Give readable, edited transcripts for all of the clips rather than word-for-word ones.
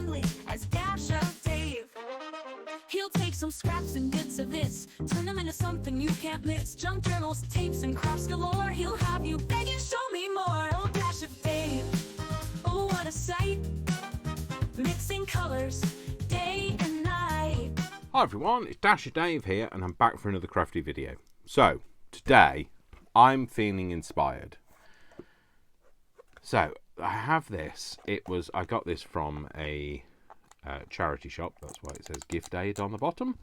friendly as Dash of Dave. He'll take some scraps and bits of this, turn them into something you can't miss. Junk journals, tapes, and crafts galore. He'll have you begging, show me more. Oh, Dash of Dave, oh, what a sight. Mixing colors, day and night. Hi everyone, it's Dash of Dave here, and I'm back for another crafty video. So, today, I'm feeling inspired. So, I have this. I got this from a charity shop. That's why it says gift aid on the bottom.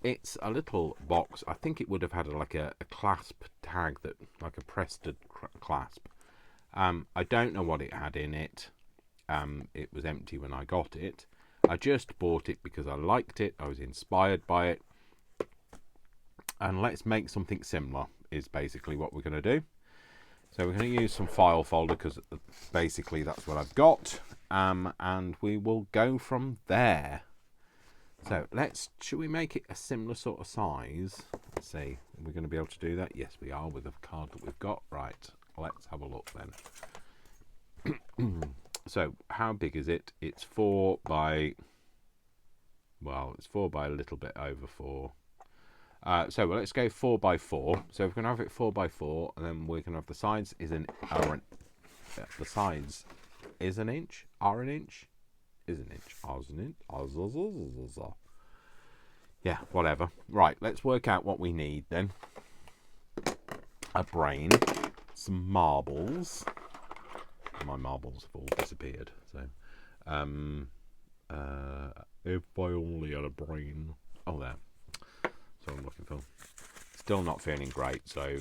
It's a little box. I think it would have had like a clasp tag, that like a pressed clasp. I don't know what it had in it. It was empty when I got it. I just bought it because I liked it. I was inspired by it. And let's make something similar is basically what we're going to do. So we're going to use some file folder because basically that's what I've got. And we will go from there. So should we make it a similar sort of size? Let's see, are we going to be able to do that? Yes, we are with the card that we've got. Right, let's have a look then. So how big is it? It's 4 by, well, it's 4 by a little bit over 4. So let's go 4 by 4. So we're going to have it 4 by 4, and then we're going to have the sides is an inch, are an inch, is an inch, R's an inch, yeah, whatever. Right, let's work out what we need then. A brain, some marbles. My marbles have all disappeared. So, if I only had a brain. Oh, there. That's what I'm looking for. Still not feeling great, so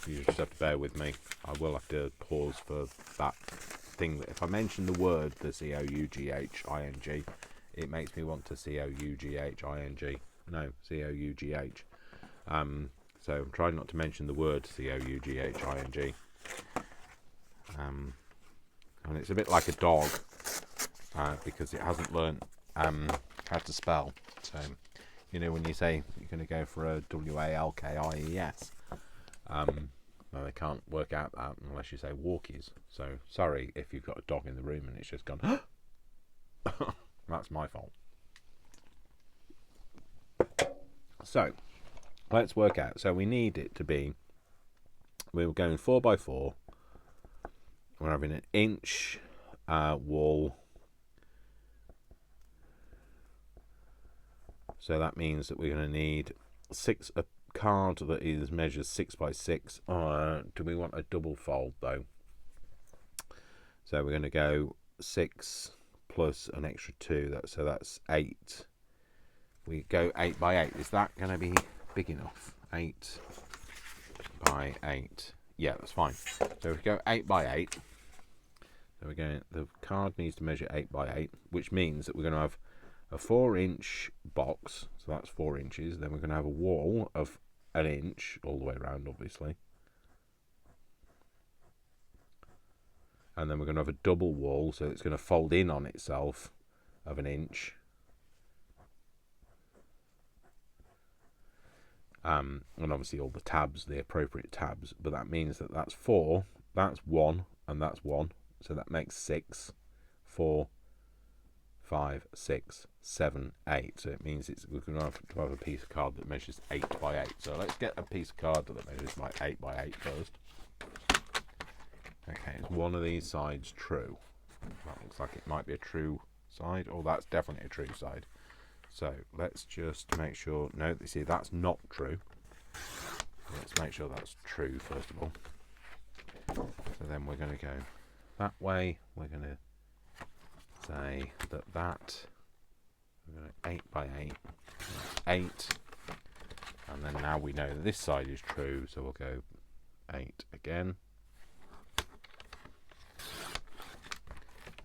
you just have to bear with me. I will have to pause for that thing. That if I mention the word, the cough-ing, it makes me want to cough-ing. No, cough. So I'm trying not to mention the word cough-ing. And it's a bit like a dog because it hasn't learnt how to spell. So, when you say you're going to go for a walkies, well, they can't work out that unless you say walkies. So, sorry if you've got a dog in the room and it's just gone, that's my fault. So, let's work out. So, we need it to be, we were going 4 by 4. We're having an inch wall. So that means that we're going to need a card that measures 6 by 6. Do we want a double fold though? So we're going to go 6 plus an extra 2. So that's 8. We go 8 by 8. Is that going to be big enough? 8 by 8. Yeah, that's fine. So if we go 8 by 8. So the card needs to measure 8 by 8, which means that we're going to have a 4-inch box, so that's 4 inches. Then we're going to have a wall of an inch all the way around, obviously. And then we're going to have a double wall, so it's going to fold in on itself of an inch. And obviously all the tabs, the appropriate tabs, but that means that that's 4, that's 1, and that's 1. So that makes 6, 4, 5, 6, 7, 8. So it means we're going to have a piece of card that measures 8 by 8. So let's get a piece of card that measures like 8 by 8 first. Okay, is one of these sides true? That looks like it might be a true side. Oh, that's definitely a true side. So let's just make sure. No, you see, that's not true. Let's make sure that's true first of all. So then we're going to go that way. We're going to say that we're going to 8 by 8, 8, and then now we know that this side is true, so we'll go 8 again.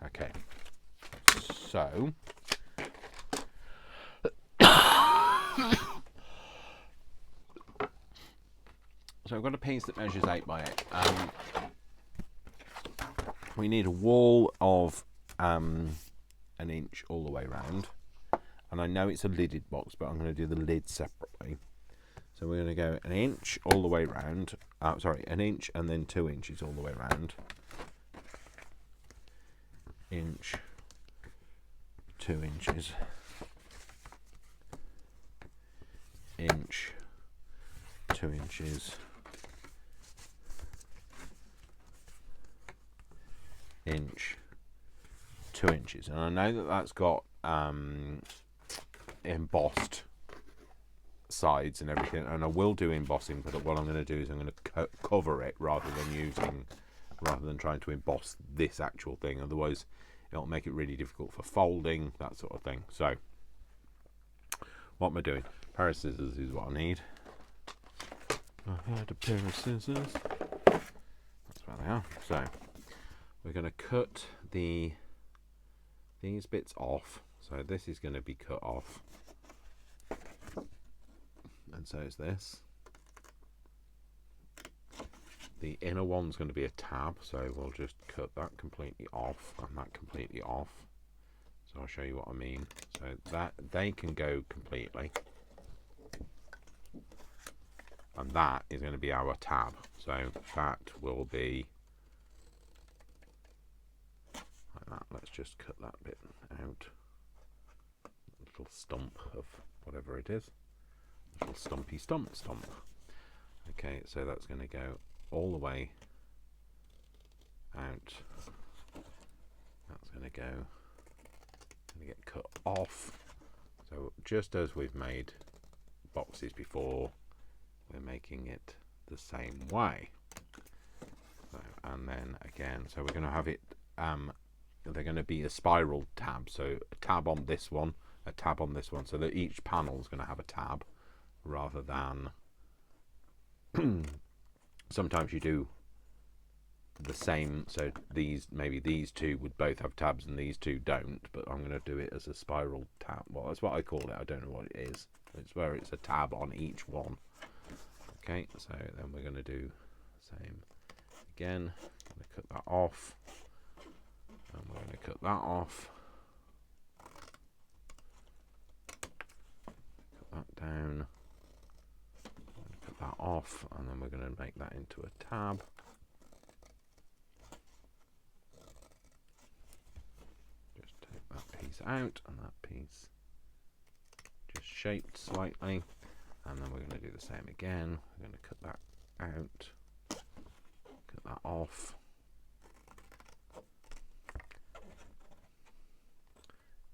Okay, so I've got a piece that measures 8 by 8. We need a wall of an inch all the way around, and I know it's a lidded box, but I'm going to do the lid separately. So we're going to go an inch all the way around. An inch and then 2 inches all the way around. Inch, 2 inches, inch, 2 inches, inch, 2 inches. And I know that that's got embossed sides and everything, and I will do embossing, but what I'm going to do is I'm going to cover it rather than trying to emboss this actual thing. Otherwise it'll make it really difficult for folding, that sort of thing. So what am I doing? A pair of scissors is what I need. I had a pair of scissors. That's where they are. So we're going to cut these bits off. So this is going to be cut off, and so is this. The inner one's going to be a tab, so we'll just cut that completely off and that completely off. So I'll show you what I mean. So that they can go completely, and that is going to be our tab. So that will be like that. Let's just cut that bit out. A little stump of whatever it is. A little stumpy stump. Okay, so that's going to go all the way out. That's going to get cut off. So just as we've made boxes before, we're making it the same way. So, and then again, so we're going to have it they're going to be a spiral tab, so a tab on this one, a tab on this one, so that each panel is going to have a tab, rather than sometimes you do the same. So maybe these two would both have tabs and these two don't, but I'm going to do it as a spiral tab. Well, that's what I call it. I don't know what it is. It's where it's a tab on each one. Okay, so then we're going to do the same again. I'm going to cut that off, and we're going to cut that off, cut that down, cut that off, and then we're going to make that into a tab. Just take that piece out, and that piece just shaped slightly, and then we're going to do the same again. We're going to cut that out, cut that off,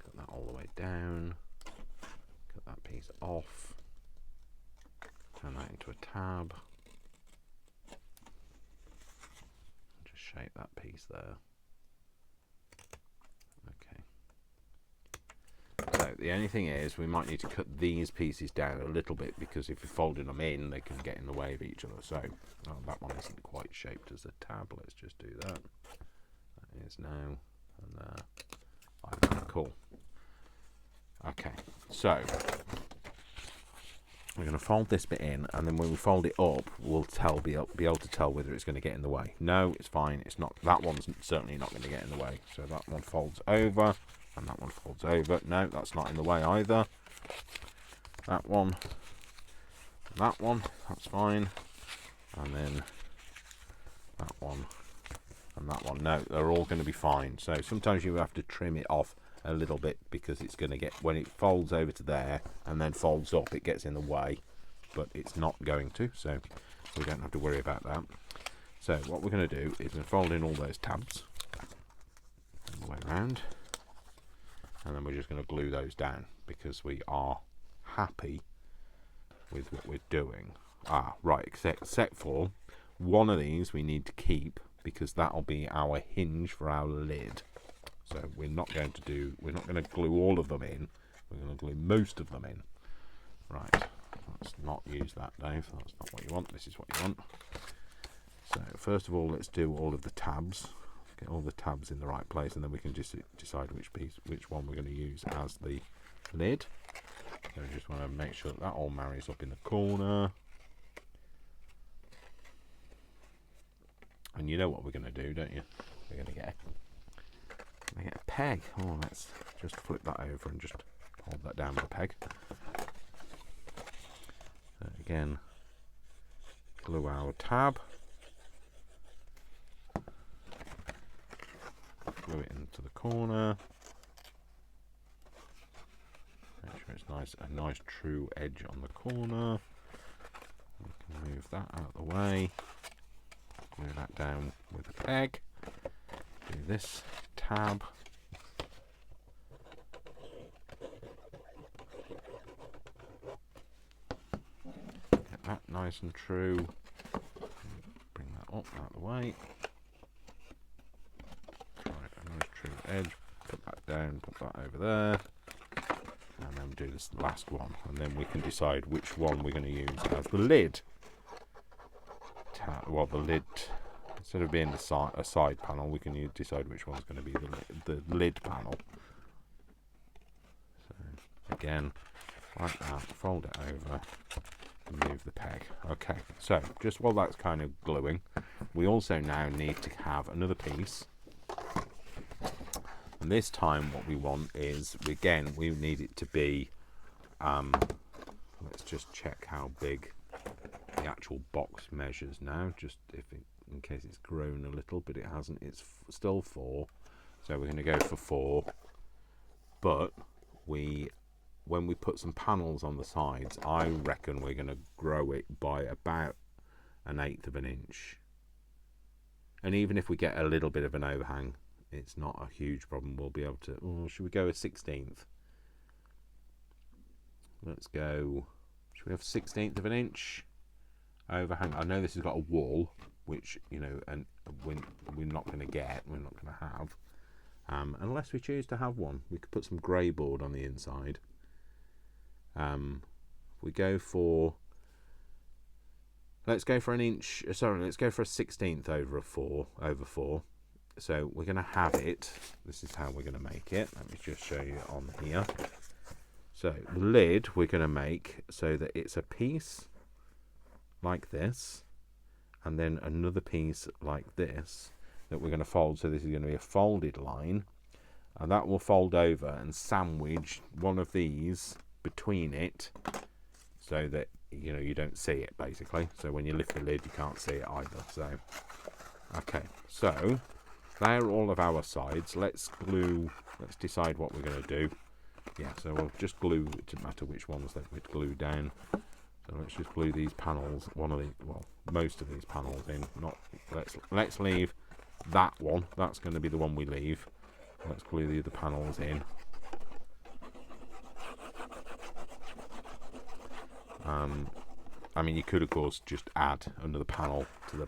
cut that all the way down, cut that piece off, turn that into a tab, just shape that piece there. Okay. So the only thing is, we might need to cut these pieces down a little bit, because if you're folding them in, they can get in the way of each other. So that one isn't quite shaped as a tab. Let's just do that. That is now, and like, cool. Okay, so we're going to fold this bit in, and then when we fold it up, we'll be able to tell whether it's going to get in the way. No, it's fine. It's not. That one's certainly not going to get in the way. So that one folds over, and that one folds over. No, that's not in the way either. That one, that's fine. And then that one, and that one. No, they're all going to be fine. So sometimes you have to trim it off a little bit, because it's going to get, when it folds over to there and then folds up, it gets in the way, but it's not going to, so we don't have to worry about that. So what we're going to do is we're going to fold in all those tabs all the way around, and then we're just going to glue those down, because we are happy with what we're doing. Right, except for one of these we need to keep, because that'll be our hinge for our lid. So we're not going to glue all of them in. We're going to glue most of them in. Right, let's not use that, Dave. That's not what you want. This is what you want. So first of all, let's do all of the tabs. Get all the tabs in the right place, and then we can just decide which one we're going to use as the lid. So we just want to make sure that all marries up in the corner. And you know what we're going to do, don't you? We're going to get a peg. Oh, let's just flip that over and just hold that down with a peg. So again, glue our tab, glue it into the corner, a nice true edge on the corner. We can move that out of the way. Glue that down with a peg. Do this tab. Get that nice and true. Bring that up out of the way. Try a nice true edge. Put that down, put that over there. And then do this last one. And then we can decide which one we're going to use as the lid. Well, the lid, instead of being a side panel, we can decide which one's going to be the lid panel. So again, like that, fold it over, and move the peg. Okay, so just while that's kind of gluing, we also now need to have another piece. And this time what we want is, again, we need it to be, let's just check how big the actual box measures now, just in case it's grown a little, but it hasn't. It's still 4, so we're going to go for 4. But when we put some panels on the sides, I reckon we're going to grow it by about 1/8 of an inch. And even if we get a little bit of an overhang, it's not a huge problem. We'll be able to. Oh, should we go a 1/16? Let's go. Should we have 1/16 of an inch overhang? I know this has got a wall, which, you know, and we're not going to get. We're not going to have, unless we choose to have one. We could put some grey board on the inside. We go for. Let's go for an inch. Sorry, let's go for a 1/16 over 4. So we're going to have it. This is how we're going to make it. Let me just show you on here. So the lid we're going to make so that it's a piece like this, and then another piece like this that we're going to fold. So this is going to be a folded line, and that will fold over and sandwich one of these between it, so that, you know, you don't see it basically. So when you lift the lid, you can't see it either. So okay, so they're all of our sides. Let's decide what we're going to do. Yeah, so we'll just glue. It doesn't matter which ones that we'd glue down. So let's just glue these panels, most of these panels in. Let's leave that one. That's going to be the one we leave. Let's glue the other panels in. I mean, you could of course just add another panel to the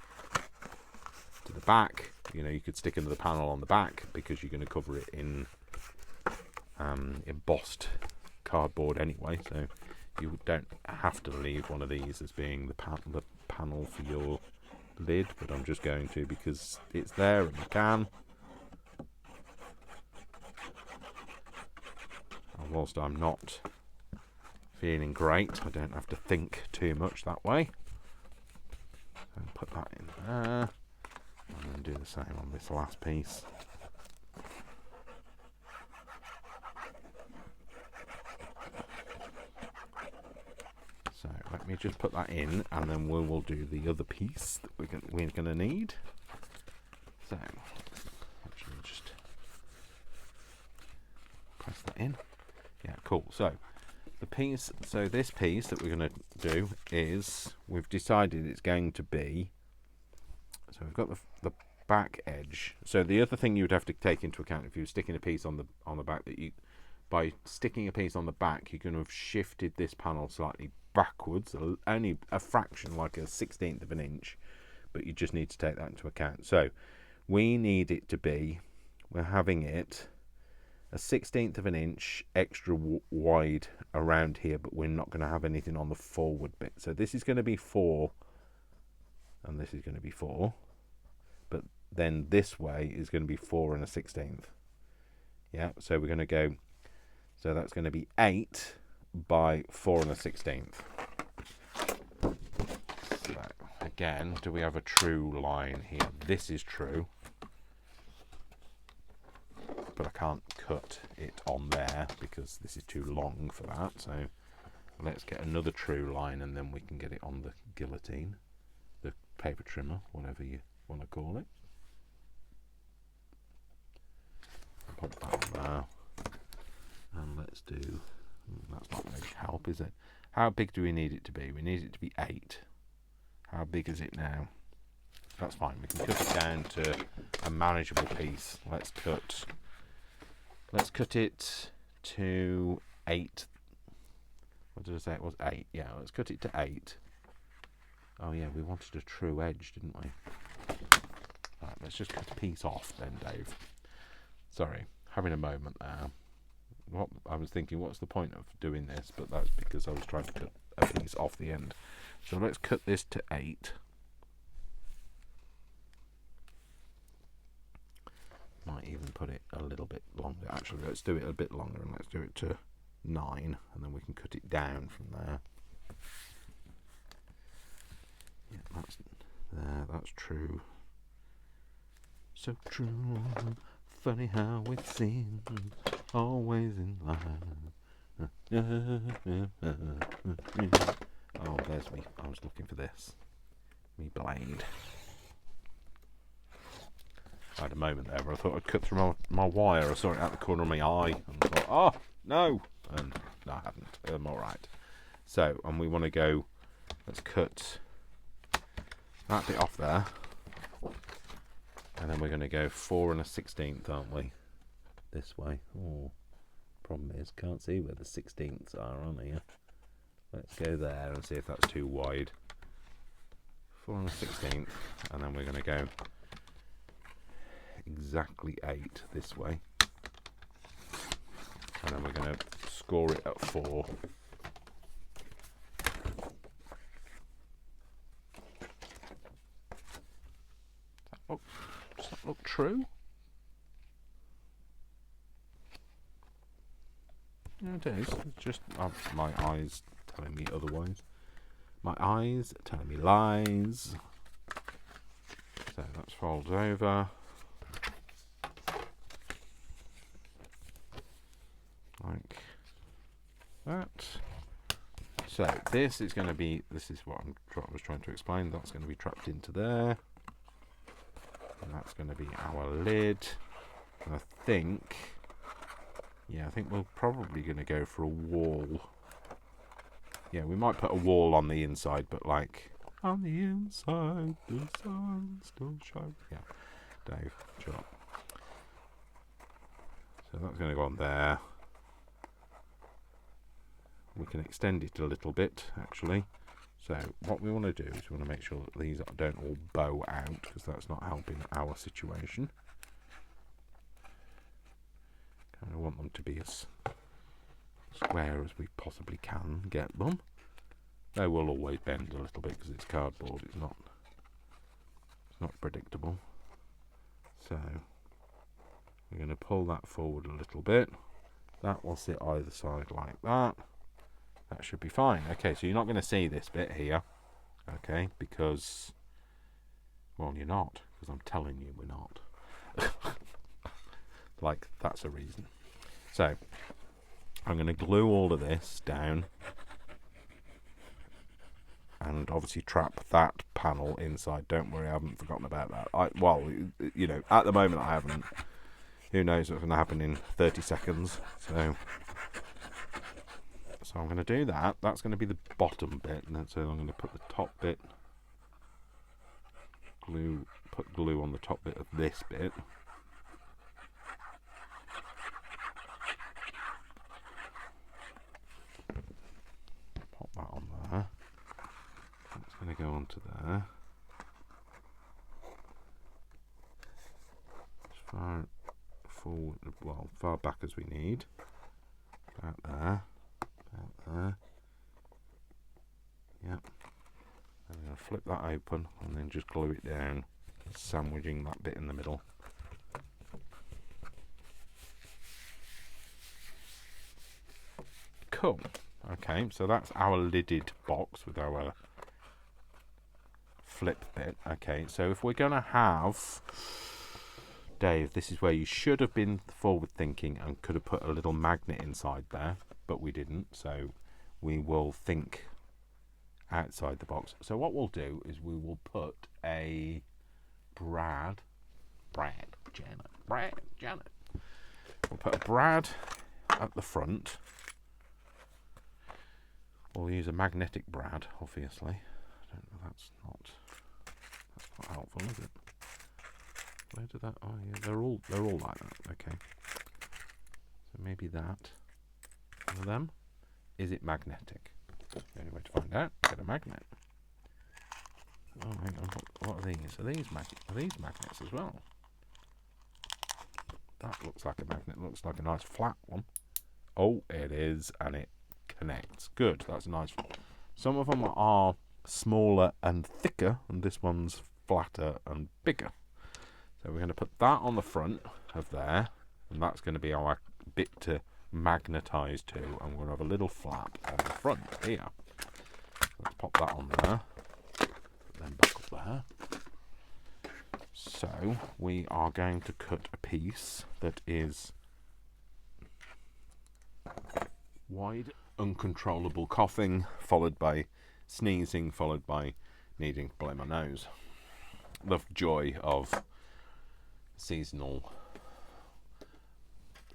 back. You know, you could stick another panel on the back because you're going to cover it in embossed cardboard anyway, so you don't have to leave one of these as being the panel for your lid, but I'm just going to because it's there and you can. And whilst I'm not feeling great, I don't have to think too much that way. So put that in there, and then do the same on this last piece. So let me just put that in, and then we will do the other piece that we're going to need. So actually just press that in. Yeah, cool. So this piece that we're going to do is, we've decided it's going to be, so we've got the back edge. So the other thing you would have to take into account if you were sticking a piece on the back, that by sticking a piece on the back, you can have shifted this panel slightly backwards, only a fraction, like a 1/16 of an inch, but you just need to take that into account. So we need it to be, we're having it a 1/16 of an inch extra wide around here, but we're not going to have anything on the forward bit. So this is going to be 4, and this is going to be 4, but then this way is going to be 4 1/16. Yeah, so we're going to go, so that's going to be 8 by 4 1/16. So again, do we have a true line here? This is true, but I can't cut it on there because this is too long for that. So let's get another true line, and then we can get it on the guillotine, the paper trimmer, whatever you want to call it. Pop that on there, and let's do, that's not very How big do we need it to be? We need it to be 8. How big is it now? That's fine. We can cut it down to a manageable piece. Let's cut it to 8. What did I say it was? 8. Yeah, let's cut it to 8. Oh yeah, we wanted a true edge, didn't we? Right, let's just cut a piece off then, Dave. Sorry, having a moment there. What I was thinking, what's the point of doing this? But that's because I was trying to cut a piece off the end. So let's cut this to 8. Might even put it a little bit longer. Actually, let's do it a bit longer and let's do it to 9, and then we can cut it down from there. Yeah, that's there. That's true. So true. Funny how it seems always in line. Oh, there's me. I was looking for this. Me blade. I had a moment there where I thought I'd cut through my wire. I saw it out the corner of my eye and I thought, oh, no. And no, I haven't. I'm alright. So, and we want to go, let's cut that bit off there. And then we're going to go 4 1/16, aren't we? This way. Oh, problem is, can't see where the 16ths are on here. Let's go there and see if that's too wide. 4 1/16, and then we're going to go exactly 8 this way. And then we're going to score it at 4. Does that look true? Yeah, it is. It's just my eyes telling me otherwise. My eyes telling me lies. So let's fold over. Like that. So this is going to be, this is what I was trying to explain. That's going to be trapped into there. And that's going to be our lid. And I think, yeah, I think we're probably going to go for a wall. Yeah, we might put a wall on the inside, but like, on the inside, the sun still shines. Yeah, Dave, shut up. So that's going to go on there. We can extend it a little bit, actually. So what we want to do is we want to make sure that these don't all bow out, because that's not helping our situation. Kind of want them to be as square as we possibly can get them. They will always bend a little bit because it's cardboard. It's not predictable. So we're going to pull that forward a little bit. That will sit either side like that. That should be fine. Okay, so you're not going to see this bit here. Okay, because, well, you're not, because I'm telling you we're not. Like, that's a reason. So I'm going to glue all of this down and obviously trap that panel inside. Don't worry, I haven't forgotten about that. Well, you know, at the moment I haven't. Who knows what's going to happen in 30 seconds. So I'm going to do that. That's going to be the bottom bit, and then so I'm going to put the top bit, put glue on the top bit of this bit. Pop that on there. It's going to go onto there. As far forward, well, far back as we need. About there. There. Yep. I'm going to flip that open and then just glue it down, sandwiching that bit in the middle. Cool. Okay, so that's our lidded box with our flip bit. Okay, so if we're going to have, Dave, this is where you should have been forward thinking and could have put a little magnet inside there, but we didn't, so we will think outside the box. So what we'll do is we will put a Brad Janet. We'll put a Brad at the front. We'll use a magnetic brad, obviously. I don't know, that's not helpful, is it? Where did that? Oh yeah, they're all like that. Okay. So maybe that. One of them. Is it magnetic? The only way to find out, get a magnet. Oh, hang on. What are these? Are these magnets as well? That looks like a magnet. Looks like a nice flat one. Oh, it is, and it connects. Good. That's a nice one. Some of them are smaller and thicker, and this one's flatter and bigger. So we're going to put that on the front of there, and that's going to be our bit to magnetise to, and we're going to have a little flap on the front here. Let's pop that on there, then back up there. So we are going to cut a piece that is wide. Uncontrollable coughing, followed by sneezing, followed by needing to blow my nose. The joy of seasonal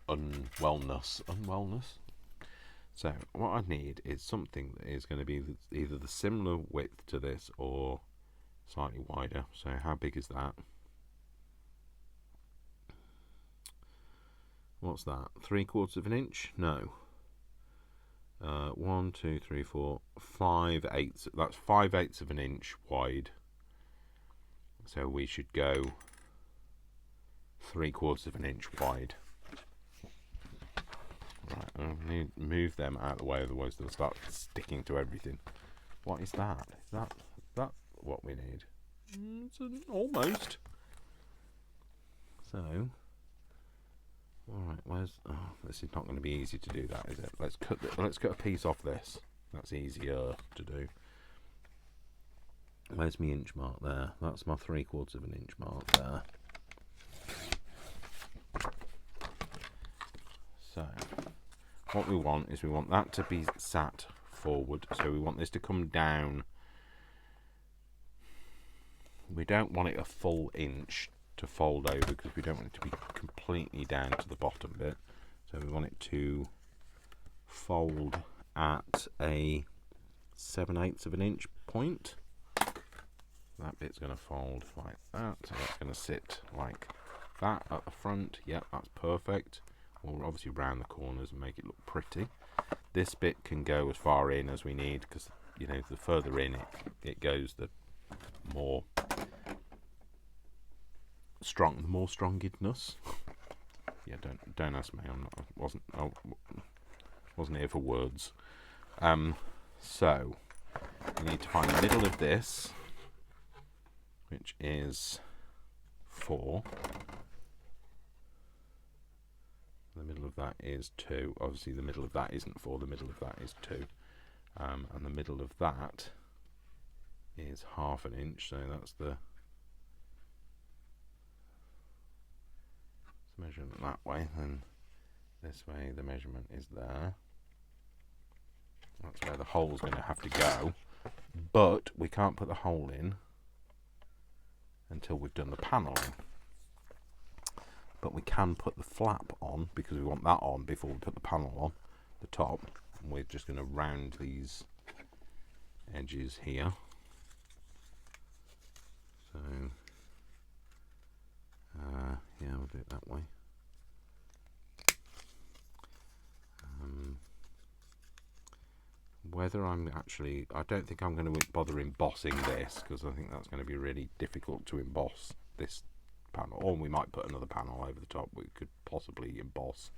unwellness. So what I need is something that is going to be either the similar width to this or slightly wider. So how big is that? What's that? 3/4 of an inch? No. 1, 2, 3, 4, 5/8. That's 5/8 of an inch wide. So we should go 3/4 of an inch wide. Right, I need to move them out of the way, otherwise they'll start sticking to everything. What is that? Is that what we need? Almost. So, alright, this is not going to be easy to do that, is it? Let's cut a piece off this. That's easier to do. Where's my inch mark there? That's my 3/4 of an inch mark there. So, what we want is we want that to be sat forward. So we want this to come down. We don't want it a full inch to fold over because we don't want it to be completely down to the bottom bit. So we want it to fold at a 7/8 of an inch point. That bit's going to fold like that. So that's going to sit like that at the front. Yep, that's perfect. We'll obviously round the corners and make it look pretty. This bit can go as far in as we need because, you know, the further in it goes, the more strongedness. Yeah, don't ask me. Wasn't here for words. So we need to find the middle of this, which is 4. The middle of that is 2. Obviously, the middle of that isn't 4. The middle of that is 2, and the middle of that is 1/2 inch. So that's the measurement that way. Then this way, the measurement is there. That's where the hole's going to have to go. But we can't put the hole in until we've done the paneling. But we can put the flap on because we want that on before we put the panel on the top. And we're just going to round these edges here. So yeah, we'll do it that way. Whether I don't think I'm going to bother embossing this because I think that's going to be really difficult to emboss this panel. Or we might put another panel over the top we could possibly emboss.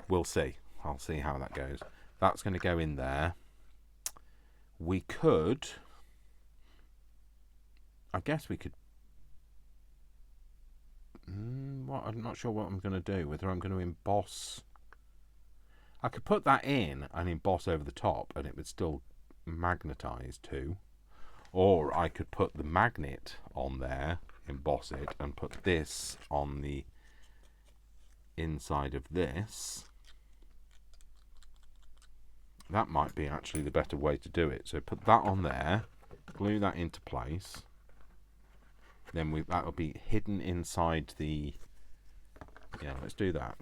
We'll see. I'll see how that goes. That's going to go in there. We could, I guess we could, I'm not sure what I'm going to do, whether I'm going to emboss. I could put that in and emboss over the top and it would still magnetise too. Or I could put the magnet on there, emboss it, and put this on the inside of this. That might be actually the better way to do it. So put that on there, glue that into place. Then that'll be hidden inside the... Yeah, let's do that.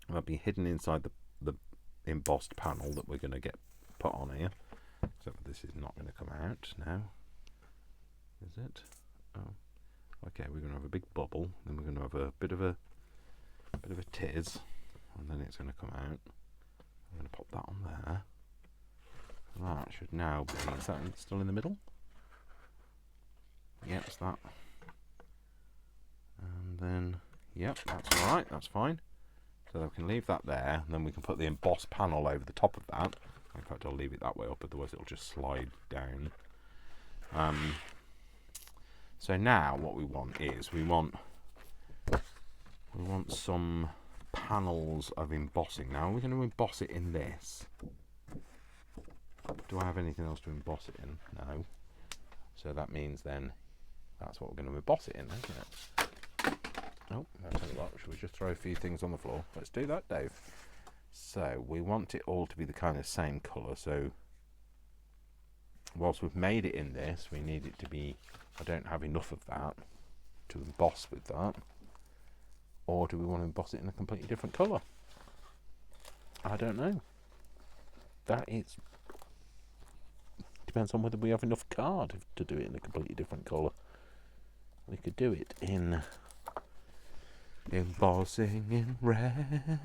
That'll be hidden inside the embossed panel that we're going to get put on here. Except this is not going to come out now, is it? Oh, okay. We're going to have a big bubble, then we're going to have a bit of a tiz, and then it's going to come out. I'm going to pop that on there. That should now be. Is that still in the middle? Yep, it's that. And then, yep, that's all right. That's fine. So we can leave that there, and then we can put the embossed panel over the top of that. In fact, I'll leave it that way up, otherwise it'll just slide down. So now what we want is we want some panels of embossing. Now we're going to emboss it in this. Do I have anything else to emboss it in? No. So that means then that's what we're going to emboss it in, isn't it? Oh, I'll tell you what, should we just throw a few things on the floor? Let's do that, Dave. So we want it all to be the kind of same colour. So whilst we've made it in this, we need it to be, I don't have enough of that to emboss with that. Or do we want to emboss it in a completely different colour? I don't know. That is... depends on whether we have enough card to do it in a completely different colour. We could do it in embossing in red.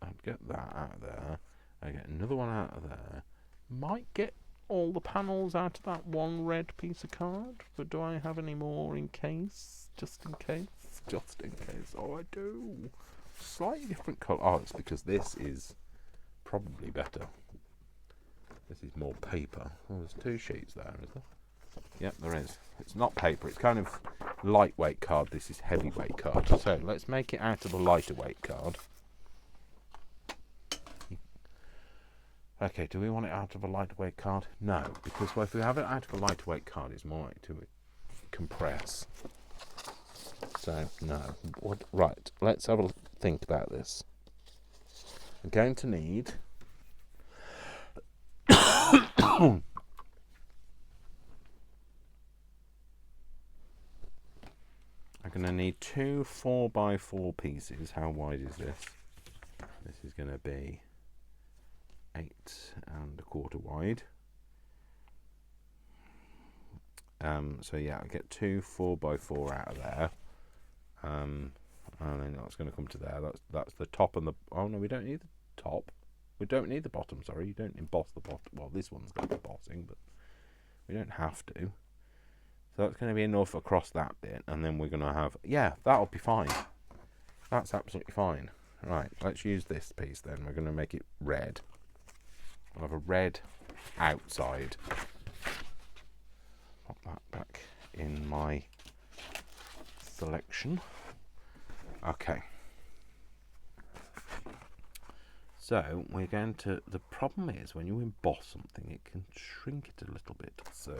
I'd get that out of there. I get another one out of there. Might get all the panels out of that one red piece of card, but do I have any more in case? Just in case? Just in case. Oh, I do. Slightly different colour. Oh, it's because this is probably better. This is more paper. Oh, there's two sheets there, is there? Yep, there is. It's not paper. It's kind of lightweight card. This is heavyweight card. So let's make it out of a lighter weight card. Okay, do we want it out of a lightweight card? No, because if we have it out of a lightweight card, it's more likely to compress. So, no. Right, let's have a think about this. I'm going to need... I'm going to need 2 4x4 pieces. How wide is this? This is going to be 8 1/4 wide. So yeah, I'll get 2 4x4 out of there. And then that's going to come to there. That's the top and the... oh no, we don't need the top. We don't need the bottom, sorry. You don't emboss the bottom. Well, this one's got embossing, but we don't have to. So that's going to be enough across that bit. And then we're going to have... yeah, that'll be fine. That's absolutely fine. Right, let's use this piece then. We're going to make it red. I'll have a red outside. Pop that back in my selection. Okay. So we're going to... the problem is when you emboss something, it can shrink it a little bit. So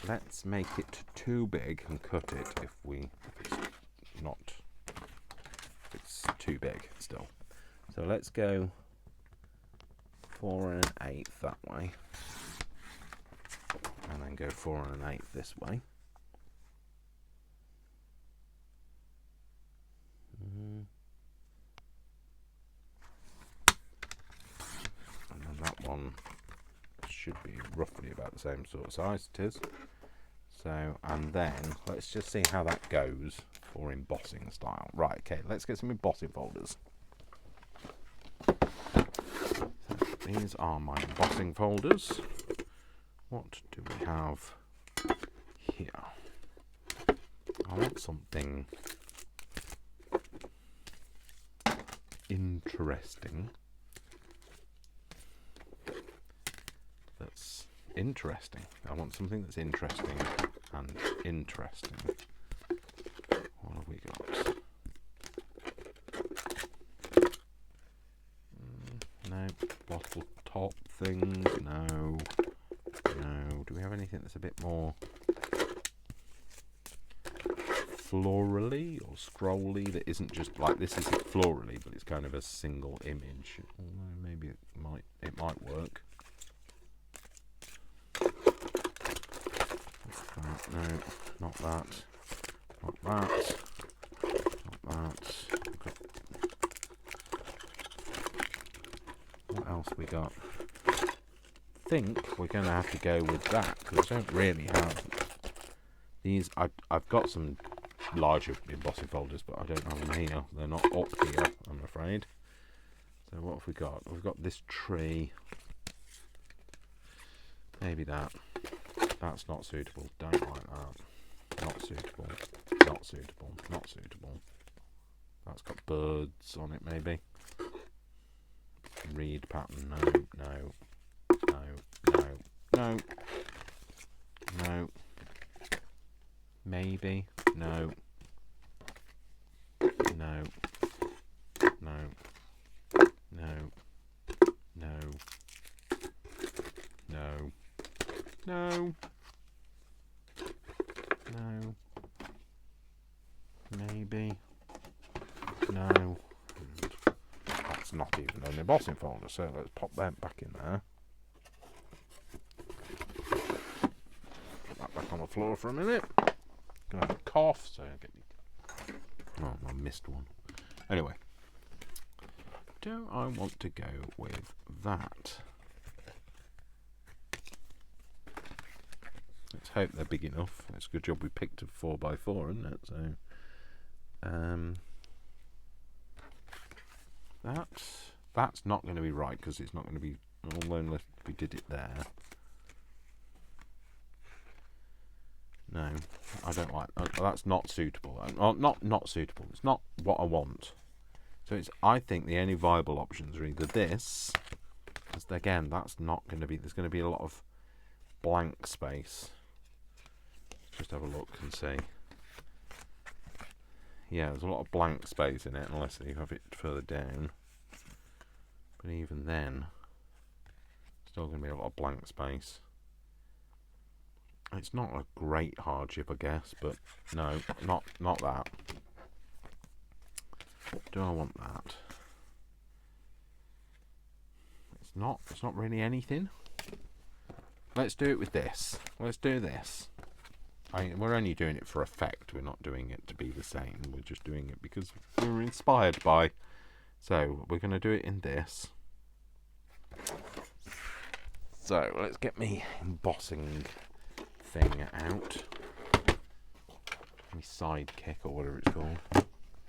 let's make it too big and cut it if it's too big still. So let's go 4 1/8 that way, and then go 4 1/8 this way. And then that one should be roughly about the same sort of size it is. So, and then let's just see how that goes for embossing style. Right, okay, let's get some embossing folders. These are my embossing folders. What do we have here? I want something interesting. That's interesting. I want something that's interesting and interesting. What have we got? No. Bottle top things. No. No. Do we have anything that's a bit more florally or scrolly that isn't just like this? Isn't florally, but it's kind of a single image. Maybe it might work. No, not that. Not that. Not that. got? I think we're going to have to go with that, because I don't really have these. I've got some larger embossing folders, but I don't have them here. They're not up here, I'm afraid. So what have we got? We've got this tree. Maybe that. That's not suitable. Don't like that. Not suitable. Not suitable. Not suitable. That's got birds on it, maybe. Reed pattern. No. No. No. No. No. No. Maybe. No. No. No. No. No. No. No. No. Maybe. No. That's not even an embossing folder, so let's pop that back in there. Put that back on the floor for a minute. Gonna have a cough, so I'll get me. Oh, I missed one. Anyway. Do I want to go with that? Let's hope they're big enough. It's a good job we picked a 4x4, isn't it? So, that's not going to be right, because it's not going to be. Although unless we did it there. No, I don't like. That's not suitable. Not suitable. It's not what I want. So it's. I think the only viable options are either this, because again, that's not going to be. There's going to be a lot of blank space. Just have a look and see. Yeah, there's a lot of blank space in it, unless you have it further down. But even then, still going to be a lot of blank space. It's not a great hardship, I guess, but no, not that. Do I want that? It's not really anything. Let's do it with this. Let's do this. We're only doing it for effect. We're not doing it to be the same. We're just doing it because we were inspired by. So we're going to do it in this. So let's get me embossing thing out. My sidekick or whatever it's called.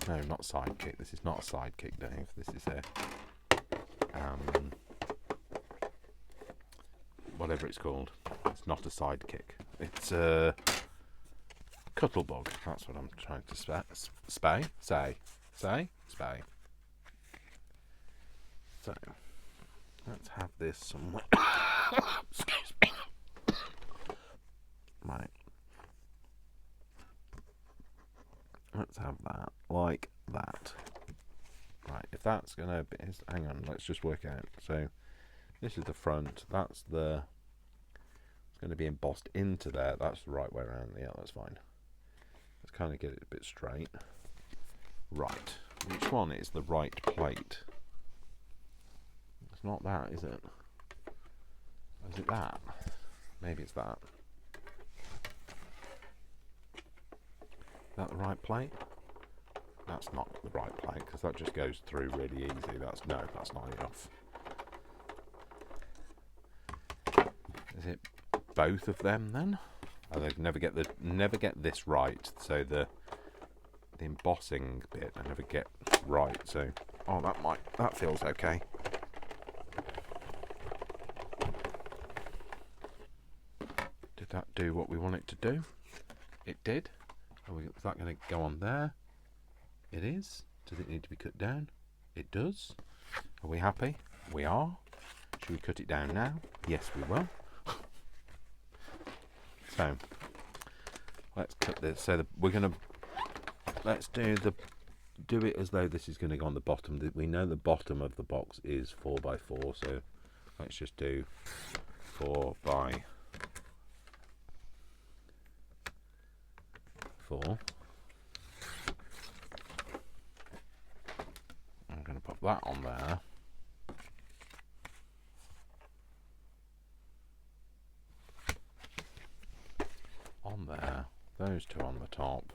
No, not sidekick. This is not a sidekick, Dave. This is a whatever it's called. It's not a sidekick. It's a cuttlebug. That's what I'm trying to say. Spay. So let's have this somewhere. Excuse me. Right. Let's have that like that. Right. If that's gonna be, hang on. Let's just work out. So this is the front. That's the. It's going to be embossed into there. That's the right way around. Yeah, that's fine. Let's kind of get it a bit straight. Right. Which one is the right plate? It's not that, is it? Is it that? Maybe it's that. Is that the right plate? That's not the right plate, because that just goes through really easy. That's not enough. Is it both of them then? Oh, they never get this right. So the embossing bit I never get right. So that feels okay. Did that do what we want it to do? It did. Is that going to go on there? It is. Does it need to be cut down? It does. Are we happy? We are. Should we cut it down now? Yes, we will. So let's cut this. So let's do it as though this is going to go on the bottom. We know the bottom of the box is 4x4, so let's just do 4x4. I'm going to put that on there. On there, those two on the top,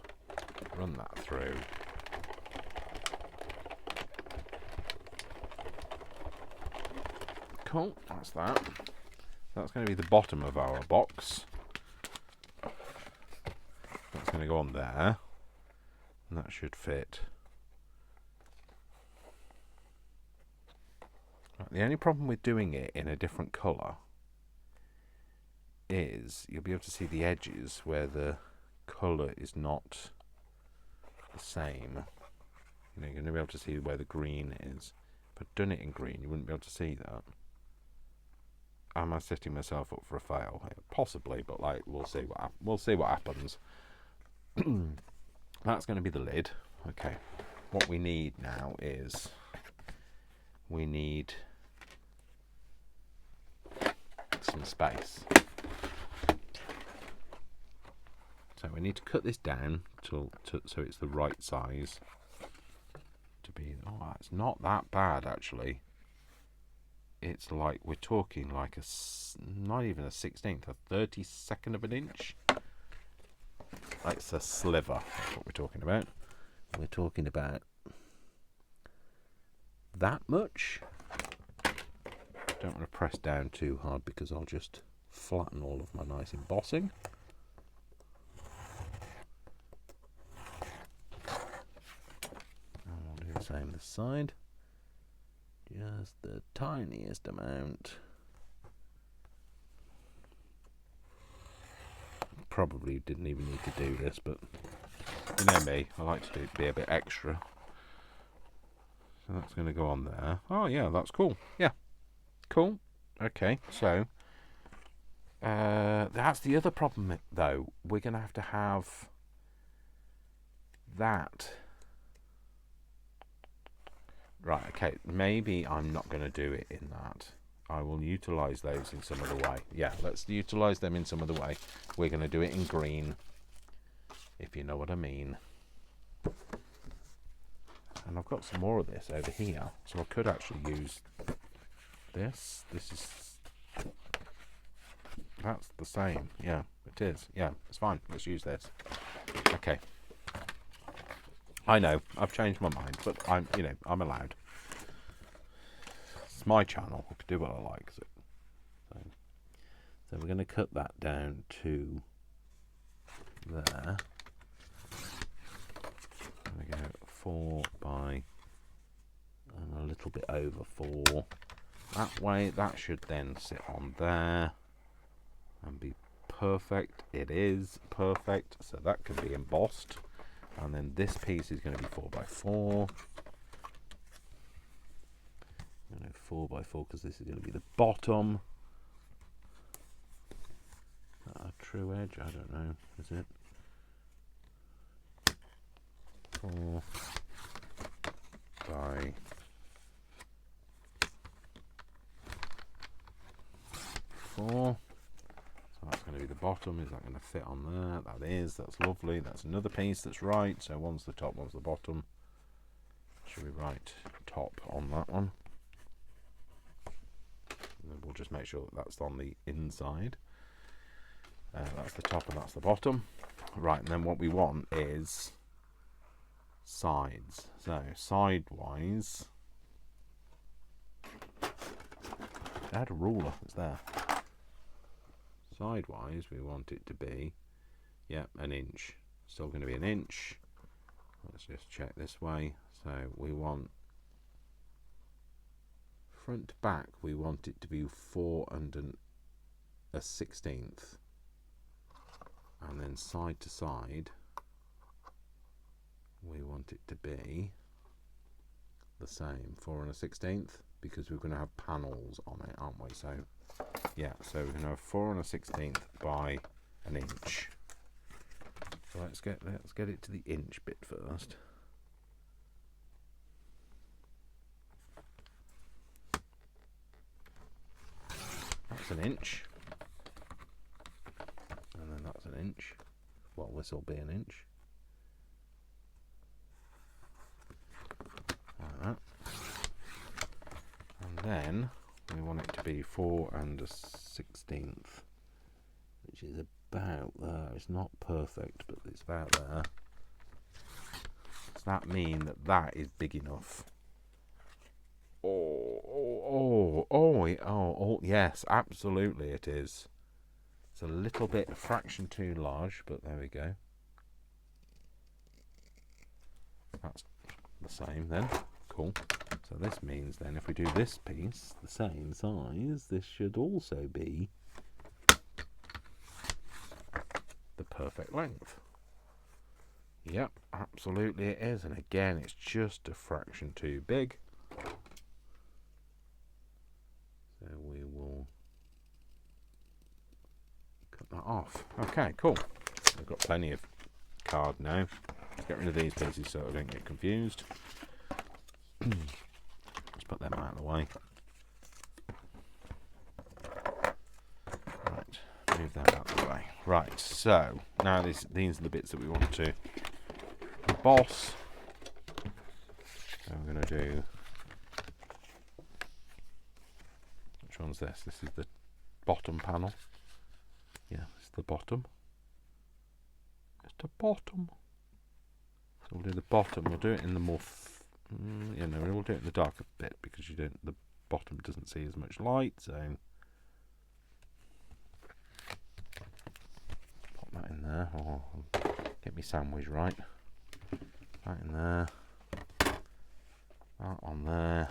run that through. cool. That's that. That's going to be the bottom of our box. That's going to go on there. And that should fit. Right, the only problem with doing it in a different colour is you'll be able to see the edges where the colour is not the same. You know, you're going to be able to see where the green is. If I'd done it in green, you wouldn't be able to see that. Am I setting myself up for a fail? Possibly, but like we'll see what happens. That's going to be the lid. Okay. What we need now is we need some space. So we need to cut this down so it's the right size to be. Oh, it's not that bad actually. It's like we're talking like not even a 16th, a 32nd of an inch. It's a sliver. That's what we're talking about. We're talking about that much. Don't want to press down too hard because I'll just flatten all of my nice embossing. And we'll do the same this side. Just the tiniest amount. Probably didn't even need to do this, but you know me, I like to be a bit extra. So that's going to go on there. Oh yeah, that's cool. Yeah, cool. Okay, so that's the other problem though. We're going to have that. Right, okay, maybe I'm not going to do it in that. I will utilise those in some other way. Yeah, let's utilise them in some other way. We're going to do it in green, if you know what I mean. And I've got some more of this over here, so I could actually use this. That's the same. Yeah, it is. Yeah, it's fine. Let's use this. Okay. I know, I've changed my mind, but I'm allowed. It's my channel. I can do what I like. So we're going to cut that down to there. There we go, 4 by and a little bit over 4. That way, that should then sit on there and be perfect. It is perfect, so that can be embossed. And then this piece is going to be 4 by 4. 4 by 4 because this is going to be the bottom. Is that a true edge? I don't know. Is it? 4 by 4. So that's going to be the bottom. Is that going to fit on there? That is. That's lovely. That's another piece that's right. So one's the top, one's the bottom. Should we write top on that one? And then we'll just make sure that that's on the inside. That's the top and that's the bottom. Right, and then what we want is sides. So sidewise, I had a ruler. It's there. Sidewise, we want it to be, yeah, an inch. Still going to be an inch. Let's just check this way. So we want front to back. We want it to be 4 1/16, and then side to side, we want it to be the same, 4 1/16, because we're going to have panels on it, aren't we? So yeah, so we're going to have 4 1/16 by an inch. So let's get it to the inch bit first. That's an inch, and then that's an inch. Well, this will be an inch. Like that. And then we want it to be 4 1/16, which is about there. It's not perfect, but it's about there. Does that mean that that is big enough? Oh, Yes, absolutely it is. It's a little bit, a fraction too large, but there we go. That's the same then. Cool. So this means then if we do this piece the same size, this should also be the perfect length. Yep, absolutely it is. And again, it's just a fraction too big. So we will cut that off. Okay, cool. I've got plenty of card now. Let's get rid of these pieces so I don't get confused. Let's put them out of the way. Right, move that out of the way. Right, so now these are the bits that we want to emboss. So we're going to do, which one's this? This is the bottom panel. Yeah, it's the bottom. It's the bottom. So we'll do the bottom. We'll do it in the more, we'll do it in the darker bit because the bottom doesn't see as much light. So pop that in there. Or get me sandwich right. That in there. That on there.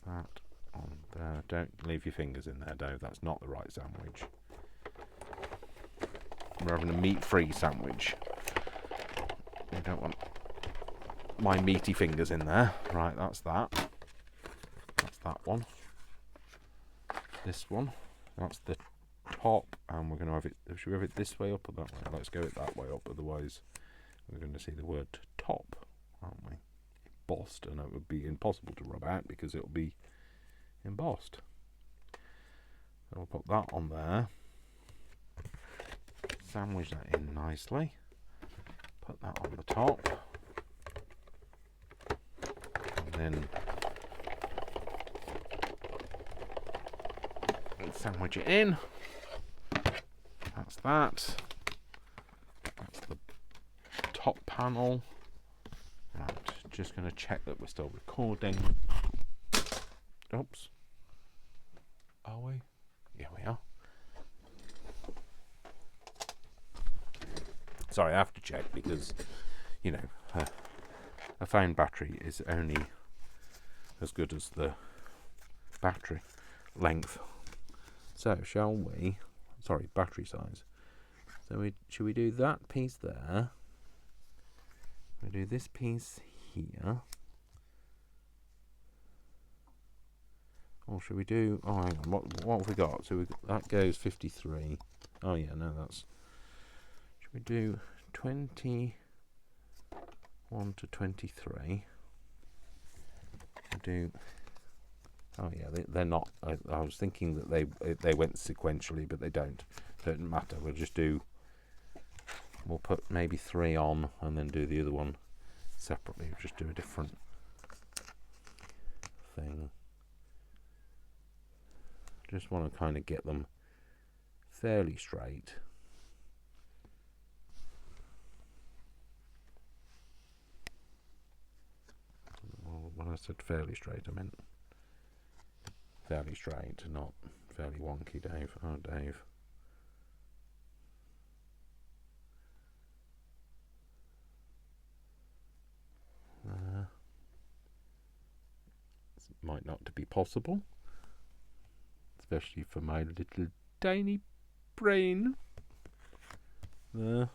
That on there. Don't leave your fingers in there, Dave. That's not the right sandwich. We're having a meat-free sandwich. I don't want my meaty fingers in there. Right, that's that. That's that one. This one. That's the top, and we're going to have it. Should we have it this way up or that way? Let's go it that way up. Otherwise, we're going to see the word top, aren't we? Embossed, and it would be impossible to rub out because it will be embossed. So we'll put that on there. Sandwich that in nicely. Put that on the top. And then sandwich it in. That's that. That's the top panel. Right, just going to check that we're still recording. Oops. Are we? Yeah, we are. Sorry, I have to check because, a phone battery is only as good as the battery length. So, shall we? Sorry, battery size. So, should we do that piece there? We do this piece here. Or should we do? Oh, hang on. What have we got? So that goes 53. Oh yeah, no, that's. Should we do 21 to 23? Do. Oh yeah, they're not. I was thinking that they went sequentially, but they don't. So it doesn't matter. We'll just do. We'll put maybe 3 on, and then do the other one separately. We'll just do a different thing. Just want to kind of get them fairly straight. Well, when I said fairly straight, I meant fairly straight, not fairly wonky, Dave. Oh, Dave. This might not be possible. Especially for my little tiny brain. We'll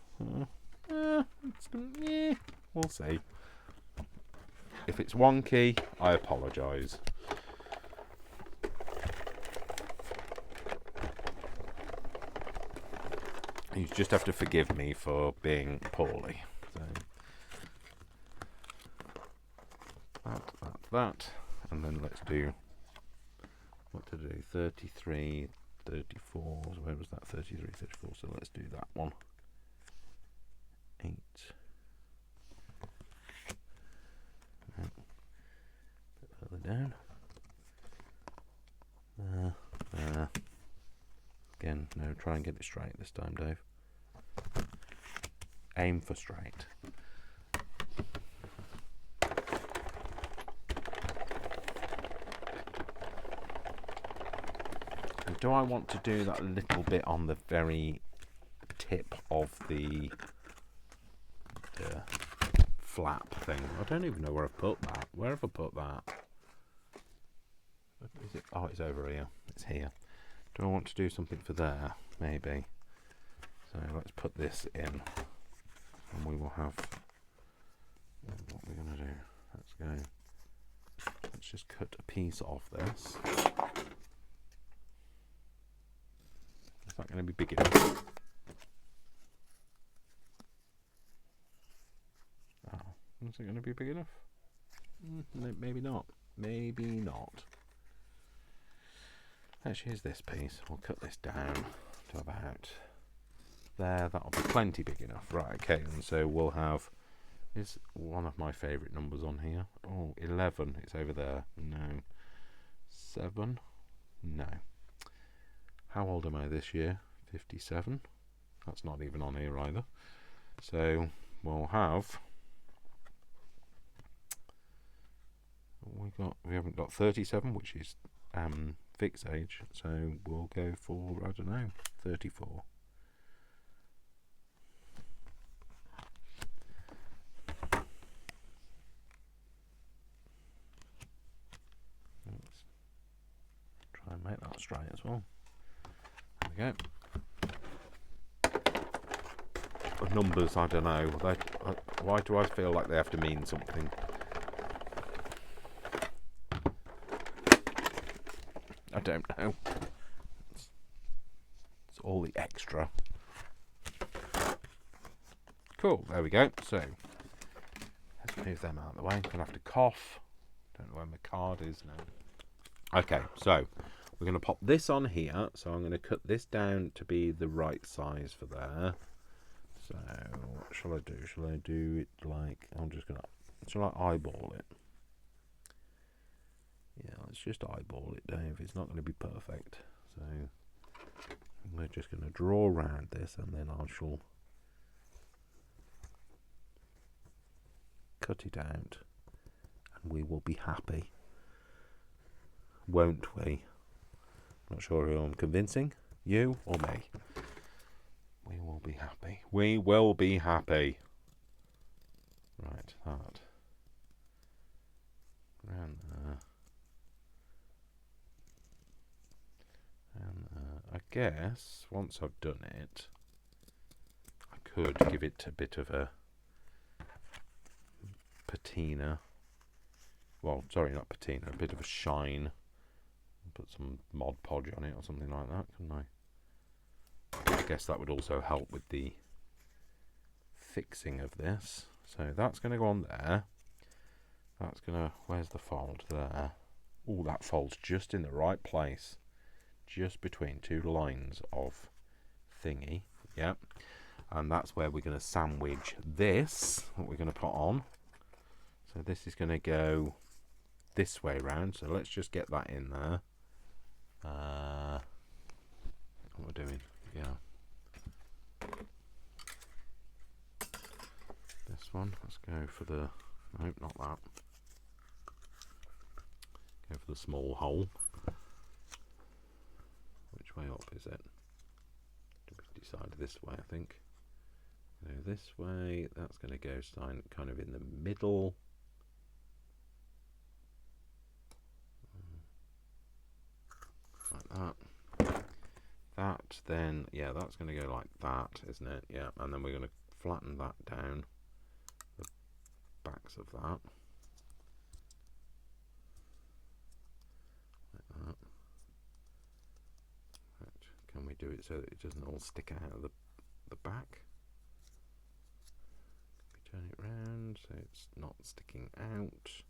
see. If it's wonky, I apologise. You just have to forgive me for being poorly. So that, and then let's do. What to do? 33, 34. So where was that? 33, 34. So let's do that one. 8. Right. Put further down. Again, no, try and get it straight this time, Dave. Aim for straight. do I want to do that little bit on the very tip of the flap thing? I don't even know where I've put that. Where have I put that? Is it? Oh, it's over here. It's here. Do I want to do something for there? Maybe. So let's put this in, and we will have. What we're going to do? Let's go. Let's just cut a piece off this. Is that going to be big enough? Oh, is it going to be big enough? Maybe not. Maybe not. Actually, here's this piece. We'll cut this down to about there. That'll be plenty big enough. Right, okay, and so we'll have, is one of my favourite numbers on here. Oh, 11. It's over there. No. 7. No. How old am I this year? 57. That's not even on here either. So we'll have, we haven't got 37, which is fixed age, so we'll go for, I don't know, 34. Let's try and make that straight as well. There we go. The numbers, I don't know. Why do I feel like they have to mean something? I don't know. It's all the extra. Cool, there we go. So, let's move them out of the way. I'm going to have to cough. Don't know where my card is now. Okay, so we're going to pop this on here. So I'm going to cut this down to be the right size for there. So, what shall I do? Shall I do it like, shall I eyeball it? Yeah, let's just eyeball it, Dave. It's not going to be perfect. So we're just going to draw around this, and then I shall cut it out, and we will be happy. Won't we? Not sure who I'm convincing, you or me. We will be happy. We will be happy. Right, that. Around there. And I guess once I've done it, I could give it a bit of a patina. Well, sorry, not patina, a bit of a shine. Put some Mod Podge on it or something like that, couldn't I? I guess that would also help with the fixing of this. So that's going to go on there. That's going to, where's the fold? There. Oh, that folds just in the right place. Just between two lines of thingy. Yep. And that's where we're going to sandwich this, what we're going to put on. So this is going to go this way round. So let's just get that in there. What we're doing. Yeah. This one. Let's go for the, nope, not that. Go for the small hole. Which way up is it? We decide this way, I think. Go this way. That's going to go kind of in the middle. Like that. That then, yeah, that's going to go like that, isn't it? Yeah, and then we're going to flatten that down. The backs of that. Can we do it so that it doesn't all stick out of the back? Can we turn it round so it's not sticking out?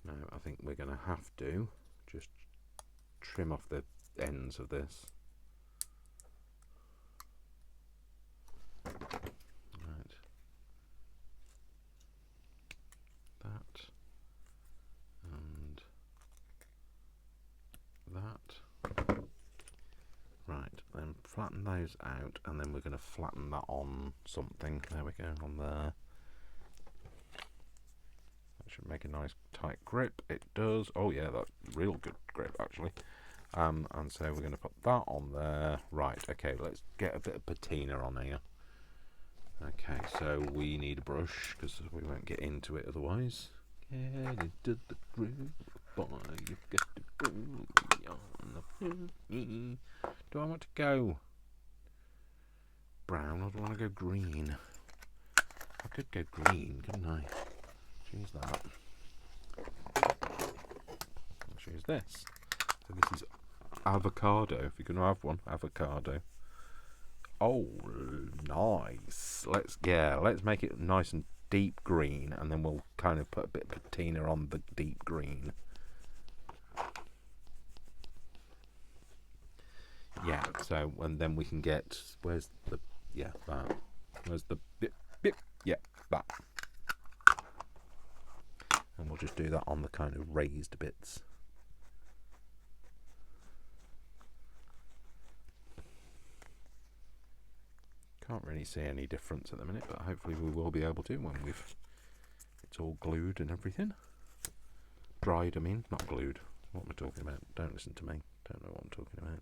No, I think we're going to have to just trim off the ends of this. Right. That. And that. Right, then flatten those out, and then we're going to flatten that on something. There we go, on there. That should make a nice tight grip. It does. Oh yeah, that's real good grip actually. And so we're going to put that on there. Right, okay, let's get a bit of patina on here. Okay, so we need a brush because we won't get into it otherwise. Get into the groove, boy, you've got to groove on the. Do I want to go brown or do I want to go green? I could go green, couldn't I? Choose that. I'll choose this. So this is avocado, if you're going to have one, avocado. Oh, nice. Let's make it nice and deep green, and then we'll kind of put a bit of patina on the deep green. Yeah, so, and then we can get, where's the, yeah, that. Where's the, yeah, that. And we'll just do that on the kind of raised bits. Can't really see any difference at the minute, but hopefully we will be able to when it's all glued and everything. Dried, I mean, not glued. What am I talking about? Don't listen to me. Don't know what I'm talking about.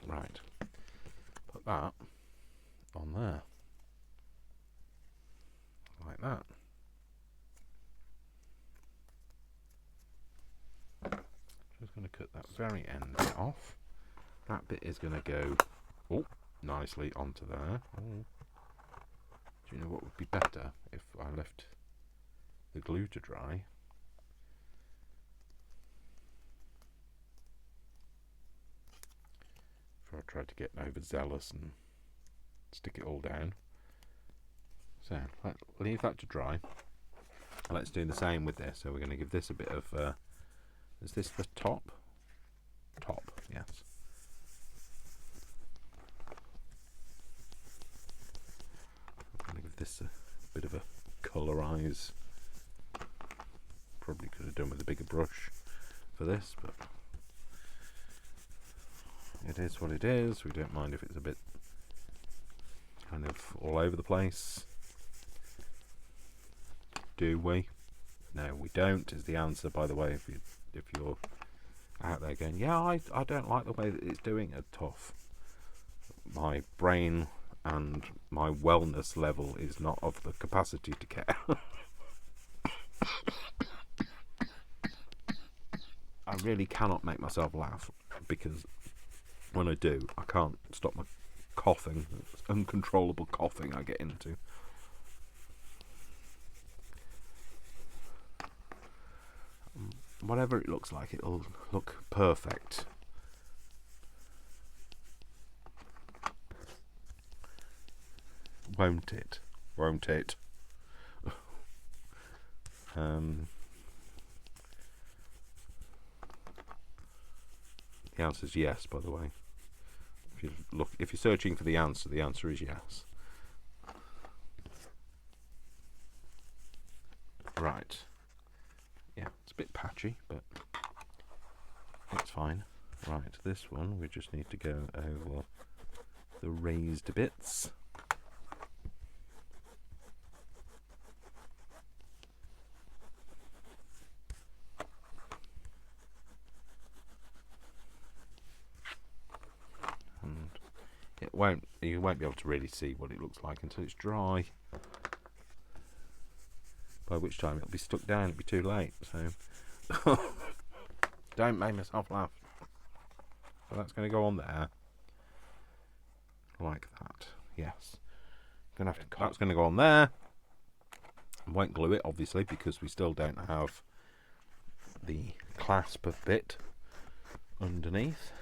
Right. Put that on there. Like that. Just going to cut that very end bit off. That bit is going to go nicely onto there. Oh. Do you know what would be better if I left the glue to dry? Before I tried to get overzealous and stick it all down. So, leave that to dry. Let's do the same with this. So we're going to give this a bit of... is this the top? Top, yes. I'm going to give this a bit of a colorise. Probably could have done with a bigger brush for this, but it is what it is. We don't mind if it's a bit kind of all over the place. Do we? No, we don't, is the answer, by the way, if you're out there going, yeah, I don't like the way that it's doing it. Tough. My brain and my wellness level is not of the capacity to care. I really cannot make myself laugh, because when I do, I can't stop my coughing. It's uncontrollable coughing I get into. Whatever it looks like, it'll look perfect. Won't it? Won't it? The answer is yes, by the way. If you're searching for the answer is yes. Right. Yeah, it's a bit patchy, but it's fine. Right, this one we just need to go over the raised bits. And you won't be able to really see what it looks like until it's dry. By which time it'll be stuck down, it'll be too late, so don't make myself laugh. So that's going to go on there. Like that. Yes. That's going to go on there. I won't glue it, obviously, because we still don't have the clasp bit underneath.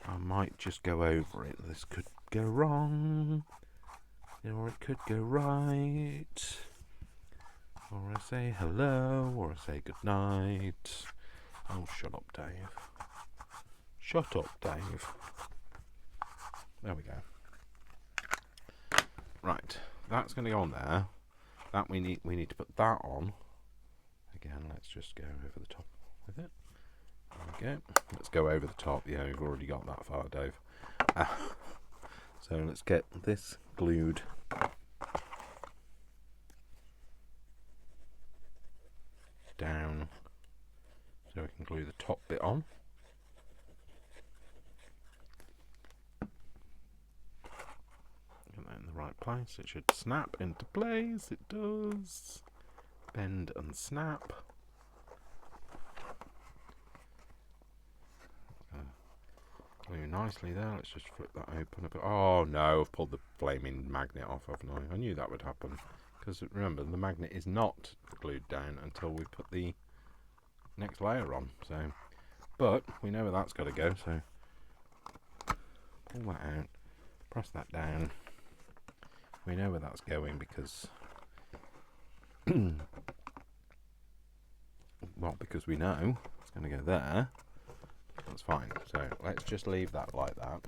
I might just go over it. This could go wrong. Or it could go right. Or I say hello, or I say good night. Oh, shut up, Dave. Shut up, Dave. There we go. Right, that's going to go on there. That we need to put that on. Again, let's just go over the top with it. There we go. Let's go over the top. Yeah, we've already got that far, Dave. So let's get this glued. glue the top bit on. Get that in the right place. It should snap into place. It does. Bend and snap. Glue nicely there. Let's just flip that open a bit. Oh no, I've pulled the flaming magnet off, haven't I? I knew that would happen. Because remember, the magnet is not glued down until we put the next layer on. So, but we know where that's got to go. So pull that out, press that down. We know where that's going because, well, because we know it's going to go there. That's fine. So let's just leave that like that.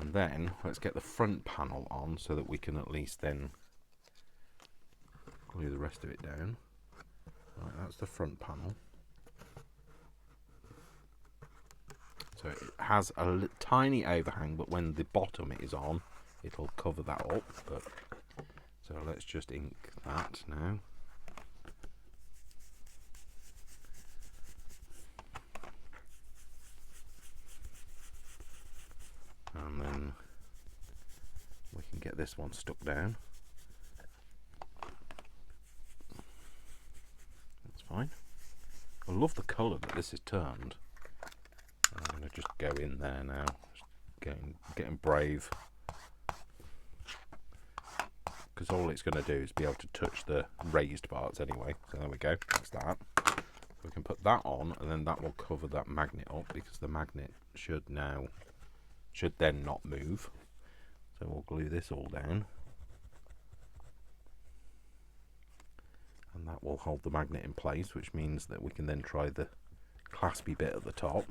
And then let's get the front panel on so that we can at least then glue the rest of it down. Right, that's the front panel. So it has a tiny overhang, but when the bottom is on, it'll cover that up. But so let's just ink that now. And then we can get this one stuck down. That's fine. I love the colour that this is turned. I'm going to just go in there now. Just getting brave. Because all it's going to do is be able to touch the raised parts anyway. So there we go. That's that. We can put that on, and then that will cover that magnet up, because the magnet should then not move. So we'll glue this all down, and that will hold the magnet in place, which means that we can then try the claspy bit at the top.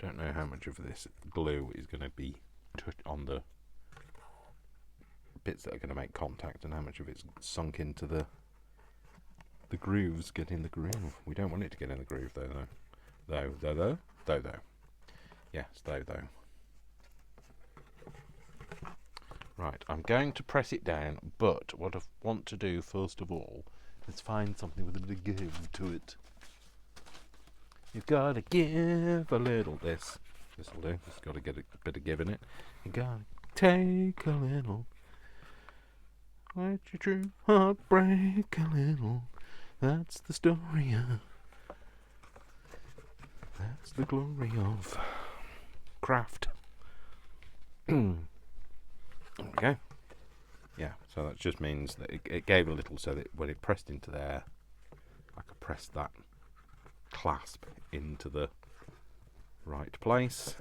Don't know how much of this glue is going to be on the bits that are going to make contact, and how much of it's sunk into the grooves. Get in the groove. We don't want it to get in the groove though. Though. Yes, though. Right, I'm going to press it down, but what I want to do first of all is find something with a bit of give to it. You've got to give a little. This'll do. It's got to get a bit of give in it. You got to take a little. Let your true heart break a little. That's the story of. That's the glory of craft. There we go. Yeah, so that just means that it gave a little, so that when it pressed into there, I could press that clasp into the right place.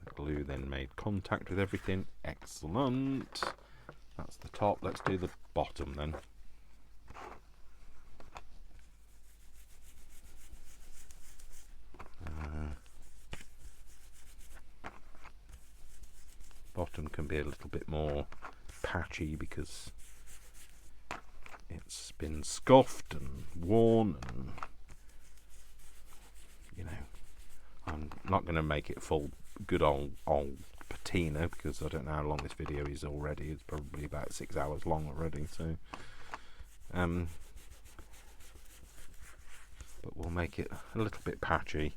The glue then made contact with everything. Excellent. That's the top. Let's do the bottom then. Bottom can be a little bit more patchy because it's been scuffed and worn, and you know, I'm not going to make it full good old patina, because I don't know how long this video is already. It's probably about 6 hours long already, so but we'll make it a little bit patchy.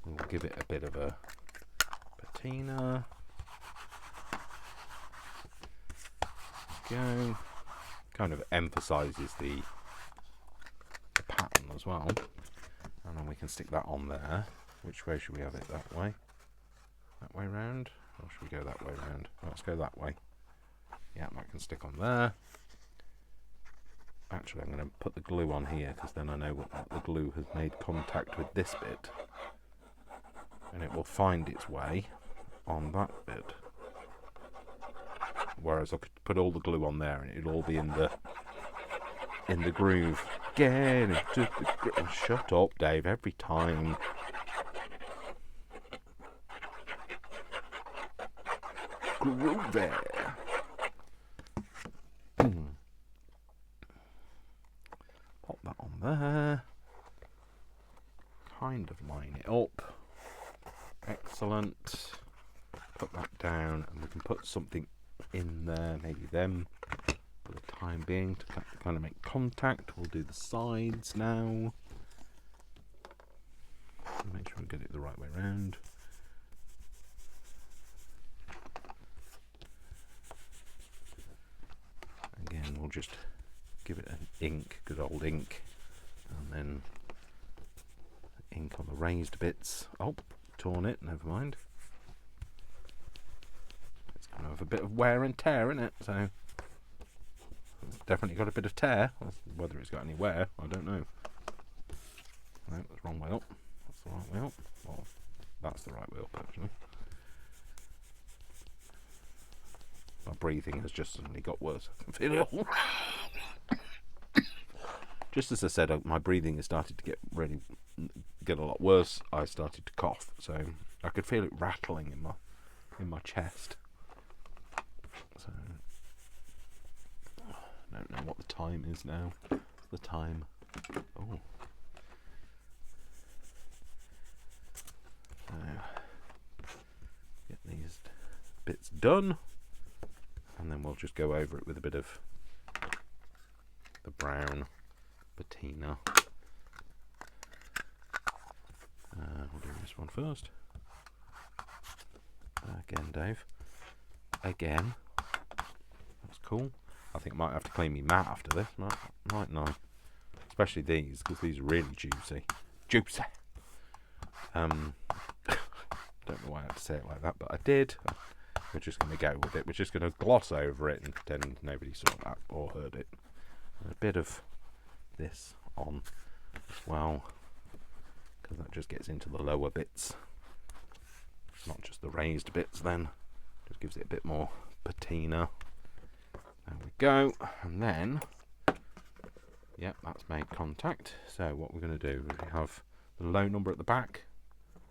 We'll give it a bit of a patina. Go. Kind of emphasises the pattern as well. And then we can stick that on there. Which way should we have it? That way? That way round? Or should we go that way round? Let's go that way. Yeah, that can stick on there. Actually, I'm going to put the glue on here, because then I know what the glue has made contact with this bit. And it will find its way on that bit. Whereas I could put all the glue on there and it'll all be in the groove. Get into the groove. Shut up, Dave, every time. Groove there. Pop that on there. Kind of line it up. Excellent. put that down, and we can put something in there, maybe them, for the time being, to kind of make contact. We'll do the sides now. Make sure we get it the right way around. Again, we'll just give it an ink, good old ink, and then ink on the raised bits. Oh, torn it, never mind. It's going to have a bit of wear and tear in it, so it's definitely got a bit of tear. Whether it's got any wear, I don't know. No, that's the wrong way up. That's the right way up. Well, that's the right way up, actually. My breathing has just suddenly got worse. I can feel it. Just as I said, my breathing has started to get a lot worse. I started to cough, so I could feel it rattling in my chest. So I don't know what the time is now. The time. Oh. So, get these bits done, and then we'll just go over it with a bit of the brown patina. We'll do this one first. Again, Dave. Again. That's cool. I think I might have to clean me mat after this, mightn't I? Especially these, because these are really juicy. Juicy! Don't know why I had to say it like that, but I did. We're just going to go with it. We're just going to gloss over it and pretend nobody saw that or heard it. And a bit of this on as well, because that just gets into the lower bits, not just the raised bits. Then just gives it a bit more patina. There we go. And then, yep, that's made contact. So what we're going to do, we have the low number at the back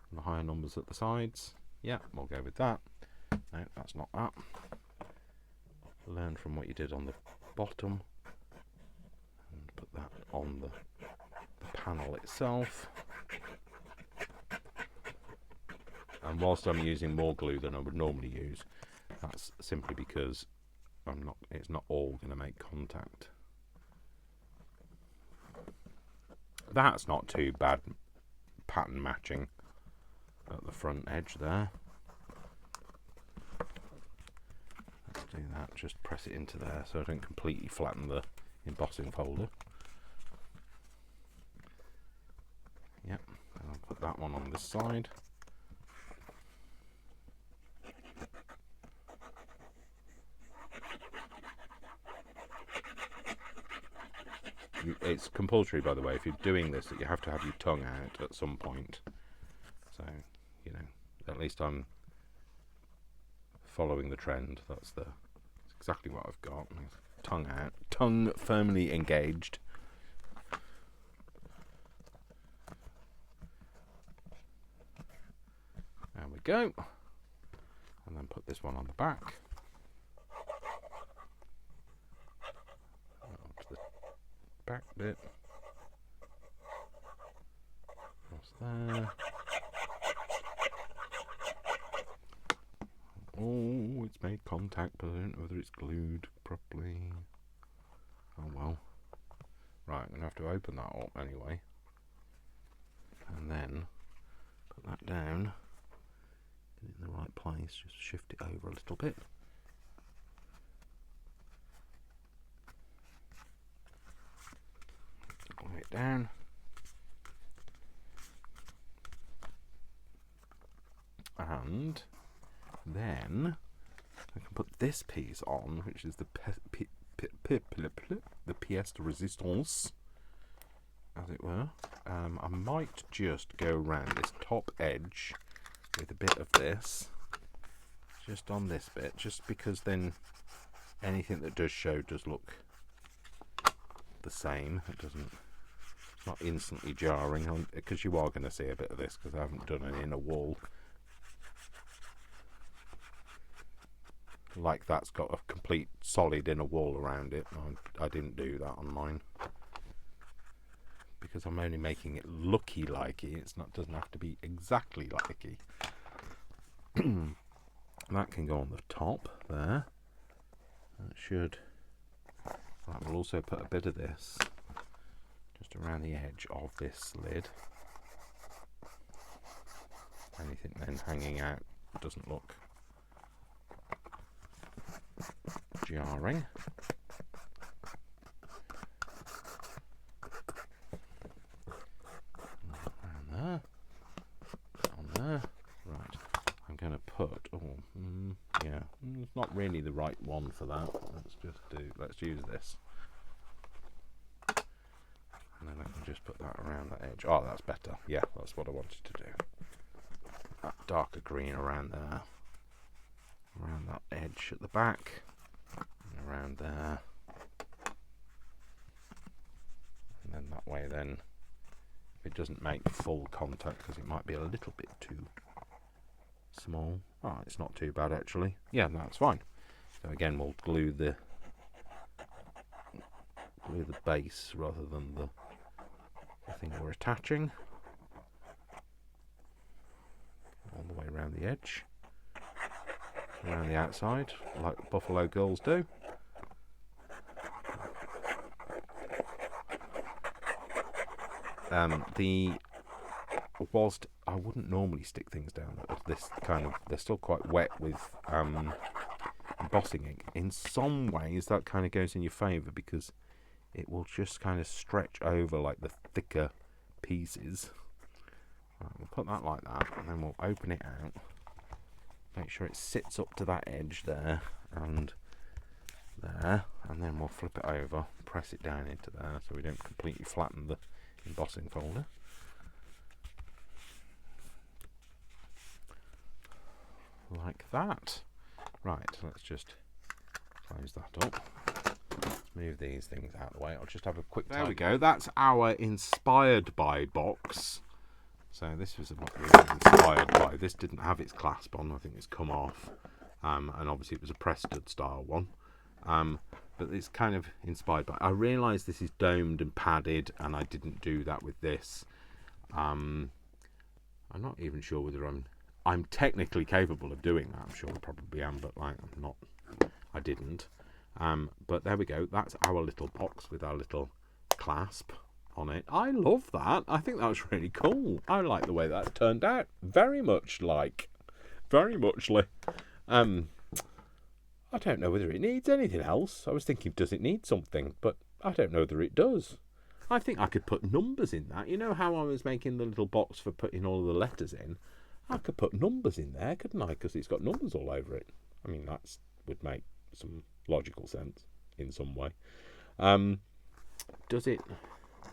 and the higher numbers at the sides. Yep, we'll go with that. No, that's not that. Learn from what you did on the bottom and put that on the panel itself. And whilst I'm using more glue than I would normally use, that's simply because it's not all going to make contact. That's not too bad pattern matching at the front edge there. Let's do that, just press it into there so I don't completely flatten the embossing folder. Yep, and I'll put that one on this side. It's compulsory, by the way, if you're doing this, that you have to have your tongue out at some point. So, you know, at least I'm following the trend. That's exactly what I've got. Tongue out, tongue firmly engaged. There we go. And then put this one on the back. Onto the back bit. Across there. Oh, it's made contact, but I don't know whether it's glued properly. Oh well. Right, I'm going to have to open that up anyway. And then put that down. Get it in the right place, just shift it over a little bit. Glue it down. And then I can put this piece on, which is the pièce de résistance, as it were. I might just go around this top edge with a bit of this, just on this bit, just because then anything that does show does look the same. It's not instantly jarring, because you are going to see a bit of this, because I haven't done an inner wall. Like that's got a complete solid inner wall around it. I didn't do that on mine because I'm only making it looky likey. Doesn't have to be exactly likey. that can go on the top there. That will also put a bit of this just around the edge of this lid. Anything then hanging out doesn't look jarring. Around there, on there. Right, I'm going to put. Yeah, it's not really the right one for that. Let's use this, and then I can just put that around that edge. Oh, that's better. Yeah, that's what I wanted to do. That darker green around there, around that edge at the back, and around there, and then that way then if it doesn't make full contact, because it might be a little bit too small. Oh, it's not too bad actually. Yeah, that's fine. So again, we'll glue the base rather than the thing we're attaching. All the way around the edge, around the outside, like buffalo girls do. Whilst I wouldn't normally stick things down at this kind of, they're still quite wet with embossing ink. In some ways that kind of goes in your favour, because it will just kind of stretch over like the thicker pieces. Right, we'll put that like that, and then we'll open it out, make sure it sits up to that edge there and there, and then we'll flip it over, press it down into there so we don't completely flatten the embossing folder. Like that. Right, let's just close that up. Let's move these things out of the way. I'll just have a quick. There we go. That's our inspired by box. So this was not really inspired by. This didn't have its clasp on. I think it's come off, and obviously it was a press stud style one. But it's kind of inspired by. I realise this is domed and padded, and I didn't do that with this. I'm not even sure whether I'm technically capable of doing that. I'm sure I probably am, but like I'm not. I didn't. But there we go. That's our little box with our little clasp on it. I love that. I think that was really cool. I like the way that turned out. Very muchly. I don't know whether it needs anything else. I was thinking, does it need something? But I don't know whether it does. I think I could put numbers in that. You know how I was making the little box for putting all of the letters in? I could put numbers in there, couldn't I? Because it's got numbers all over it. I mean, that would make some logical sense in some way. Does it?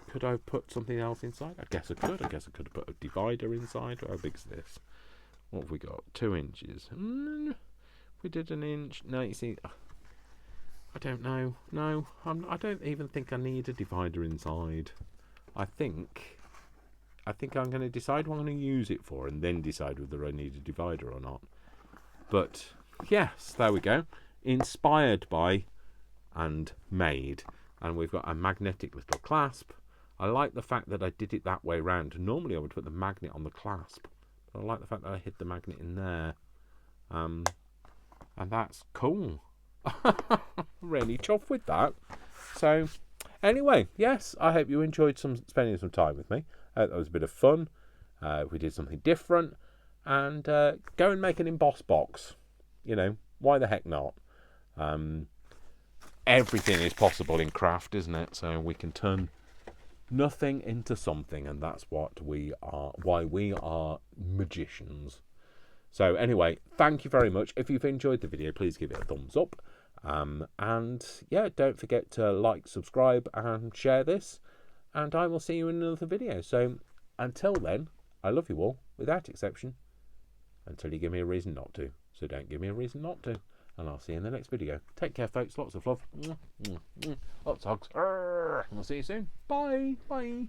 Could I put something else inside? I guess I could. I guess I could have put a divider inside. How big's this? What have we got? 2 inches. We did an inch. No, you see, I don't know. No, I don't even think I need a divider inside. I think I'm going to decide what I'm going to use it for, and then decide whether I need a divider or not. But yes, there we go. Inspired by and made, and we've got a magnetic little clasp. I like the fact that I did it that way round. Normally I would put the magnet on the clasp, but I like the fact that I hid the magnet in there. And that's cool. Really chuffed with that. So anyway, yes, I hope you enjoyed spending some time with me. That was a bit of fun. We did something different, and go and make an embossed box. You know, why the heck not? Everything is possible in craft, isn't it? So we can turn nothing into something, and that's what we are. Why we are magicians. So anyway, thank you very much. If you've enjoyed the video, please give it a thumbs up. And yeah, don't forget to like, subscribe, and share this. And I will see you in another video. So until then, I love you all, without exception, until you give me a reason not to. So don't give me a reason not to. And I'll see you in the next video. Take care, folks. Lots of love. Lots of hugs. And I'll see you soon. Bye. Bye.